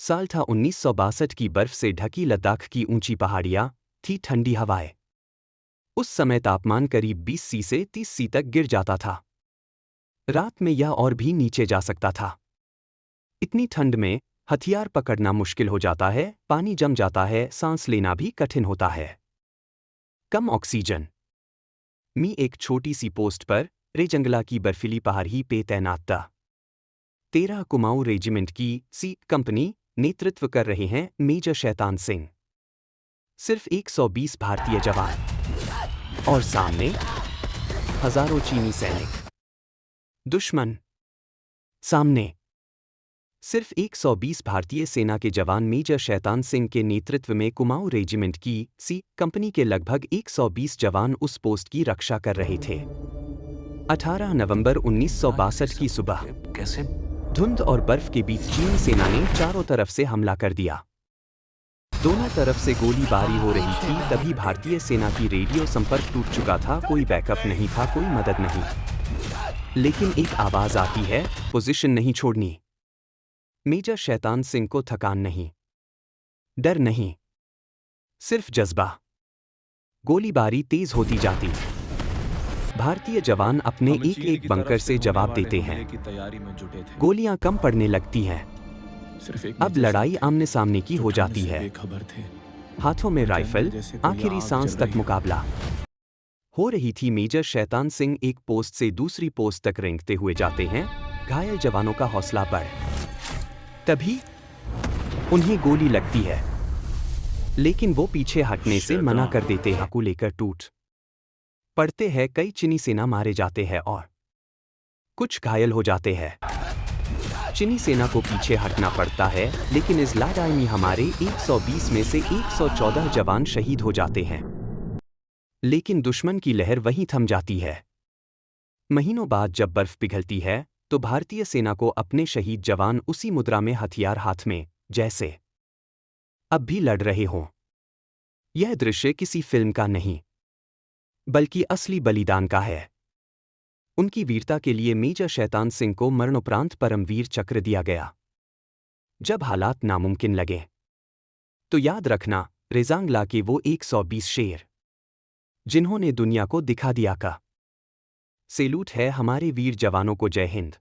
साल था 1962 की बर्फ से ढकी लद्दाख की ऊंची पहाड़ियां, थी ठंडी हवाएं। उस समय तापमान करीब 20 सी से 30 सी तक गिर जाता था। रात में यह और भी नीचे जा सकता था। इतनी ठंड में हथियार पकड़ना मुश्किल हो जाता है, पानी जम जाता है, सांस लेना भी कठिन होता है। कम ऑक्सीजन। मी एक छोटी सी पोस्ट पर रेजंगला की बर्फीली पहाड़ी पे तैनात था। 13 कुमाऊं रेजिमेंट की सी कंपनी नेतृत्व कर रहे हैं मेजर शैतान सिंह। सिर्फ 120 भारतीय जवान और सामने हजारों चीनी सैनिक। दुश्मन सामने सिर्फ 120 भारतीय सेना के जवान मेजर शैतान सिंह के नेतृत्व में कुमाऊं रेजिमेंट की सी कंपनी के लगभग 120 जवान उस पोस्ट की रक्षा कर रहे थे। 18 नवंबर 1962 की सुबह कैसे? धुंध और बर्फ के बीच चीनी सेना ने चारों तरफ से हमला कर दिया। दोनों तरफ से गोलीबारी हो रही थी। तभी भारतीय सेना की रेडियो संपर्क टूट चुका था। कोई बैकअप नहीं था, कोई मदद नहीं। लेकिन एक आवाज आती है, पोजीशन नहीं छोड़नी। मेजर शैतान सिंह को थकान नहीं, डर नहीं, सिर्फ जज्बा। गोलीबारी तेज होती जाती। भारतीय जवान अपने एक एक बंकर से जवाब देते हैं। गोलियां कम पड़ने लगती हैं। अब लड़ाई आमने सामने की हो जाती है। हाथों में राइफल, आखिरी सांस तक मुकाबला हो रही थी। मेजर शैतान सिंह एक पोस्ट से दूसरी पोस्ट तक रेंगते हुए जाते हैं। घायल जवानों का हौसला बढ़। तभी उन्हें गोली लगती है, लेकिन वो पीछे हटने से मना कर देते हैं। को लेकर टूट पड़ते हैं। कई चीनी सेना मारे जाते हैं और कुछ घायल हो जाते हैं। चीनी सेना को पीछे हटना पड़ता है, लेकिन इस लड़ाई में हमारे 120 में से 114 जवान शहीद हो जाते हैं। लेकिन दुश्मन की लहर वहीं थम जाती है। महीनों बाद जब बर्फ पिघलती है तो भारतीय सेना को अपने शहीद जवान उसी मुद्रा में हथियार हाथ में, जैसे अब भी लड़ रहे हों। यह दृश्य किसी फिल्म का नहीं, बल्कि असली बलिदान का है। उनकी वीरता के लिए मेजर शैतान सिंह को मरणोपरांत परमवीर चक्र दिया गया। जब हालात नामुमकिन लगे तो याद रखना रेजांगला के वो 120 शेर, जिन्होंने दुनिया को दिखा दिया का। सैल्यूट है हमारे वीर जवानों को। जय हिंद।